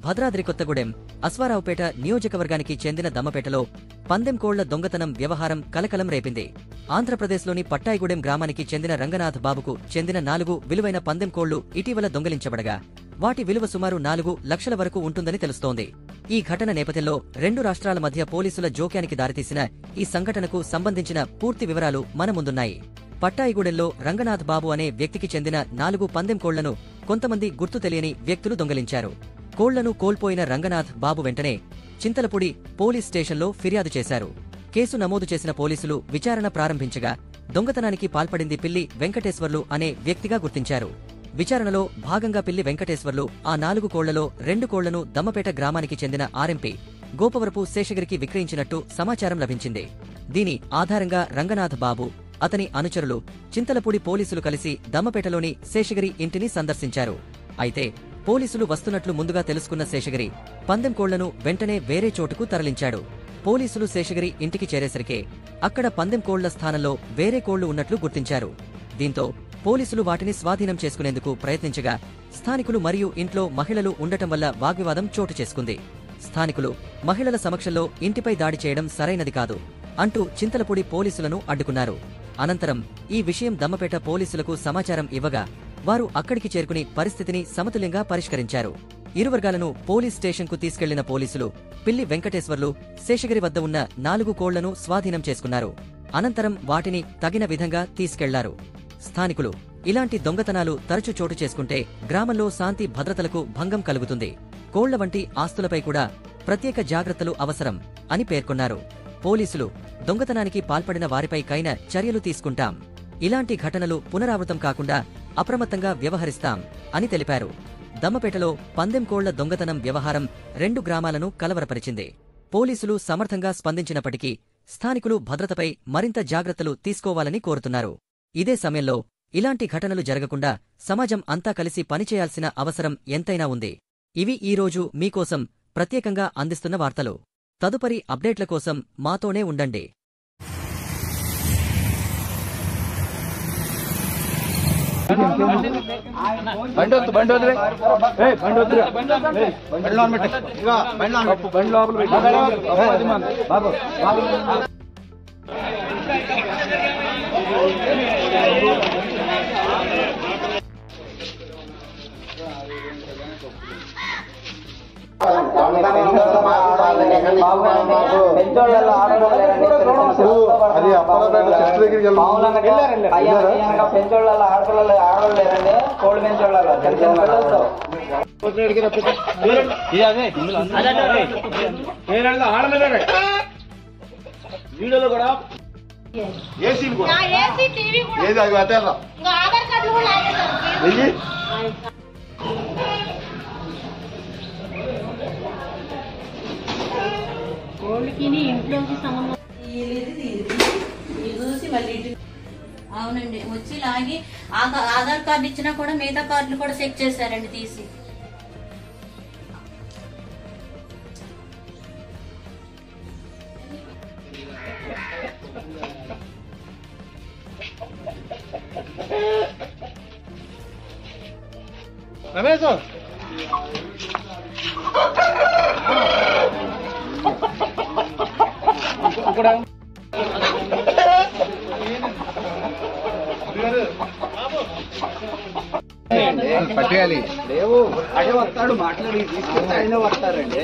భద్రాద్రి కొత్తగూడెం అశ్వారావుపేట నియోజకవర్గానికి చెందిన దమ్మపేటలో పందెం కోళ్ల దొంగతనం వ్యవహారం కలకలం రేపింది. ఆంధ్రప్రదేశ్లోని పట్టాయిగూడెం గ్రామానికి చెందిన రంగనాథ్ బాబుకు చెందిన 4 విలువైన పందెం కోళ్లు ఇటీవల దొంగిలించబడగా వాటి విలువ సుమారు 4 లక్షల వరకు ఉంటుందని తెలుస్తోంది. ఈ ఘటన నేపథ్యంలో 2 రాష్ట్రాల మధ్య పోలీసుల జోక్యానికి దారితీసిన ఈ సంఘటనకు సంబంధించిన పూర్తి వివరాలు మన ముందున్నాయి. పట్టాయిగూడెంలో రంగనాథ్ బాబు అనే వ్యక్తికి చెందిన 4 పందెం కోళ్లను కొంతమంది గుర్తు తెలియని వ్యక్తులు దొంగిలించారు. కోళ్లను కోల్పోయిన రంగనాథ్ బాబు వెంటనే చింతలపూడి పోలీస్ స్టేషన్లో ఫిర్యాదు చేశారు. కేసు నమోదు చేసిన పోలీసులు విచారణ ప్రారంభించగా దొంగతనానికి పాల్పడింది పిల్లి వెంకటేశ్వర్లు అనే వ్యక్తిగా గుర్తించారు. విచారణలో భాగంగా పిల్లి వెంకటేశ్వర్లు ఆ 4 కోళ్లలో 2 కోళ్లను దమ్మపేట గ్రామానికి చెందిన ఆర్ఎంపీ గోపవరపు శేషగిరికి విక్రయించినట్టు సమాచారం లభించింది. దీని ఆధారంగా రంగనాథ్ బాబు, అతని అనుచరులు చింతలపూడి పోలీసులు కలిసి దమ్మపేటలోని శేషగిరి ఇంటిని సందర్శించారు. అయితే పోలీసులు వస్తున్నట్లు ముందుగా తెలుసుకున్న శేషగిరి పందెం కోళ్లను వెంటనే వేరే చోటుకు తరలించాడు. పోలీసులు శేషగిరి ఇంటికి చేరేసరికే అక్కడ పందెం కోళ్ల స్థానంలో వేరే కోళ్లు ఉన్నట్లు గుర్తించారు. దీంతో పోలీసులు వాటిని స్వాధీనం చేసుకునేందుకు ప్రయత్నించగా స్థానికులు మరియు ఇంట్లో మహిళలు ఉండటం వల్ల వాగ్వివాదం చోటు చేసుకుంది. స్థానికులు మహిళల సమక్షంలో ఇంటిపై దాడి చేయడం సరైనది కాదు అంటూ చింతలపూడి పోలీసులను అడ్డుకున్నారు. అనంతరం ఈ విషయం దమ్మపేట పోలీసులకు సమాచారం ఇవ్వగా వారు అక్కడికి చేరుకుని పరిస్థితిని సమతుల్యంగా పరిష్కరించారు. ఇరు వర్గాలను పోలీస్ స్టేషన్కు తీసుకెళ్లిన పోలీసులు పిల్లి వెంకటేశ్వర్లు శేషగిరి వద్ద ఉన్న 4 కోళ్లను స్వాధీనం చేసుకున్నారు. అనంతరం వాటిని తగిన విధంగా తీసుకెళ్లారు. స్థానికులు ఇలాంటి దొంగతనాలు తరచూ చోటు చేసుకుంటే గ్రామంలో శాంతి భద్రతలకు భంగం కలుగుతుంది. కోళ్ల వంటి ఆస్తులపై కూడా ప్రత్యేక జాగ్రత్తలు అవసరం అని పేర్కొన్నారు. పోలీసులు దొంగతనానికి పాల్పడిన వారిపై కైన చర్యలు తీసుకుంటాం, ఇలాంటి ఘటనలు పునరావృతం కాకుండా అప్రమత్తంగా వ్యవహరిస్తాం అని తెలిపారు. దమ్మపేటలో పందెం కోళ్ల దొంగతనం వ్యవహారం 2 గ్రామాలను కలవరపరిచింది. పోలీసులు సమర్థంగా స్పందించినప్పటికీ స్థానికులు భద్రతపై మరింత జాగ్రత్తలు తీసుకోవాలని కోరుతున్నారు. ఇదే సమయంలో ఇలాంటి ఘటనలు జరగకుండా సమాజం అంతా కలిసి పనిచేయాల్సిన అవసరం ఎంతైనా ఉంది. ఇవి ఈరోజు మీకోసం ప్రత్యేకంగా అందిస్తున్న వార్తలు. తదుపరి అప్డేట్ల కోసం మాతోనే ఉండండి. అది అప్పలపేట చెట్టు దగ్గరికి పెంచోళ్ళ ఆడపిల్లలు ఆడవాళ్ళు లేరండి, కోడి పెంచోళ్ళలో వీడియోలో కూడా ఏసీ ఏది అది అట్టేరా కోళ్ళకి ఇంట్లోకి సంబంధం చూసి మళ్ళీ అవునండి వచ్చి లాగి ఆధార్ కార్డు ఇచ్చినా కూడా మిగతా కార్డులు కూడా చెక్ చేశారండి తీసి. రమేష్ పట్టేయాలి లేవు అడే వస్తాడు మాట్లాడి తీసుకొచ్చి ఆయన వస్తారండి.